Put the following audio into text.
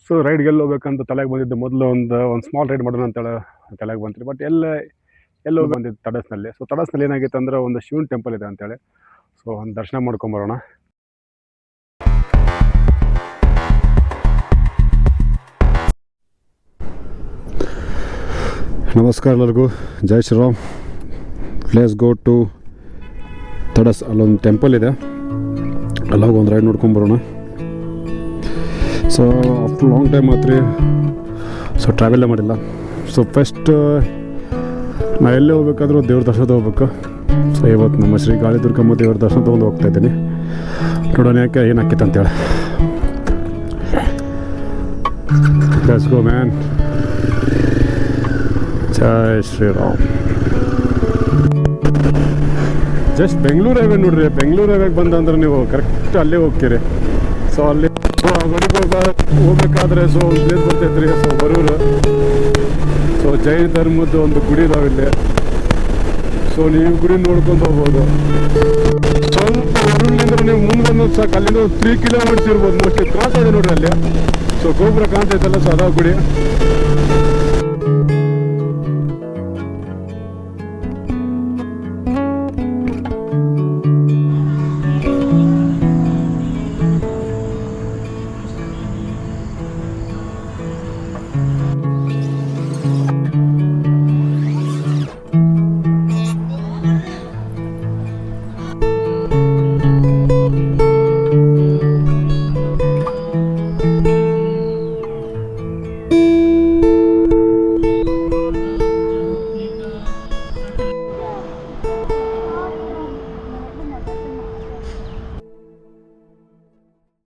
So ರೈಡ್ಗೆಲ್ಲಿ ಹೋಗ್ಬೇಕಂತ ತಲೆಗೆ ಬಂದಿದ್ದು ಮೊದಲು ಒಂದು ಸ್ಮಾಲ್ ರೈಡ್ ಮಾಡೋಣ ಅಂತೇಳಿ ತಲೆಗೆ ಬಂತು. ಬಟ್ ಎಲ್ಲೋ ಬಂದಿದ್ದು ತಡಸ್ನಲ್ಲಿ. ಸೊ ತಡಸ್ನಲ್ಲಿ ಏನಾಗಿತ್ತು ಅಂದರೆ ಒಂದು ಶಿವನ್ ಟೆಂಪಲ್ ಇದೆ ಅಂತೇಳಿ. ಸೊ ಒಂದು ದರ್ಶನ ಮಾಡ್ಕೊಂಬರೋಣ. ನಮಸ್ಕಾರ ಎಲ್ಲರಿಗೂ, ಜೈ Shriram. Let's go to Tadas. ಅಲ್ಲೊಂದು ಟೆಂಪಲ್ ಇದೆ, ಅಲ್ಲೋಗಿ ಒಂದು ರೈಡ್ ನೋಡ್ಕೊಂಬರೋಣ. ಸೊ ಆಫ್ಟರ್ ಲಾಂಗ್ ಟೈಮ್ ಮಾತ್ರ ಸೊ ಟ್ರಾವೆಲ್ಲೇ ಮಾಡಿಲ್ಲ. ಸೊ ಫಸ್ಟ್ ನಾ ಎಲ್ಲೇ ಹೋಗ್ಬೇಕಾದ್ರೂ ದೇವ್ರ ದರ್ಶನ ಹೋಗ್ಬೇಕು. ಸೊ ಇವತ್ತು ನಮ್ಮ ಶ್ರೀ ಗಾಳಿದುರ್ಗಮ್ಮ ದೇವ್ರ ದರ್ಶನ ತೊಗೊಂಡು ಹೋಗ್ತಾ ಇದ್ದೀನಿ. ನೋಡೋಣ ಯಾಕೆ ಏನು ಹಾಕಿತ್ತು ಅಂತೇಳಿ. Let's go man. ಜೈ ಶ್ರೀರಾಮ್. ಜಸ್ಟ್ ಬೆಂಗಳೂರು ಹೈವೇ ನೋಡ್ರಿ. ಬೆಂಗಳೂರು ಹೈವೇಗೆ ಬಂದಂದ್ರೆ ನೀವು ಕರೆಕ್ಟ್ ಅಲ್ಲೇ ಹೋಗ್ತೀರಿ. ಸೊ ಅಲ್ಲಿ ಹೋಗ್ಬೇಕಾದ್ರೆ ಸೊ ಒಂದು ಪ್ಲೇಸ್ ಬರ್ತೈತ್ರಿ. ಸೊ ಬರೂರು. ಸೊ ಜೈನ ಧರ್ಮದ್ದು ಒಂದು ಗುಡಿ ಇದಾವಿಲ್ಲಿ. ಸೊ ನೀವು ಗುಡಿ ನೋಡ್ಕೊಂಡು ಹೋಗ್ಬೋದು. ಸ್ವಲ್ಪ ಬರೂರಿನಿಂದ ನೀವು ಮುಂದೆ ಬಂದು ಸಾಕು, ಅಲ್ಲಿಂದ 3 ಕಿಲೋಮೀಟರ್ಸ್ ಇರ್ಬೋದು. ಮೋಸ್ಟ್ಲಿ ಕ್ರಾಸ್ ಇದೆ ನೋಡ್ರಿ ಅಲ್ಲಿ. ಸೊ ಗೋಪುರ ಕಾಣ್ತೈತಲ್ಲ, ಸೊ ಅದಾವ ಗುಡಿ.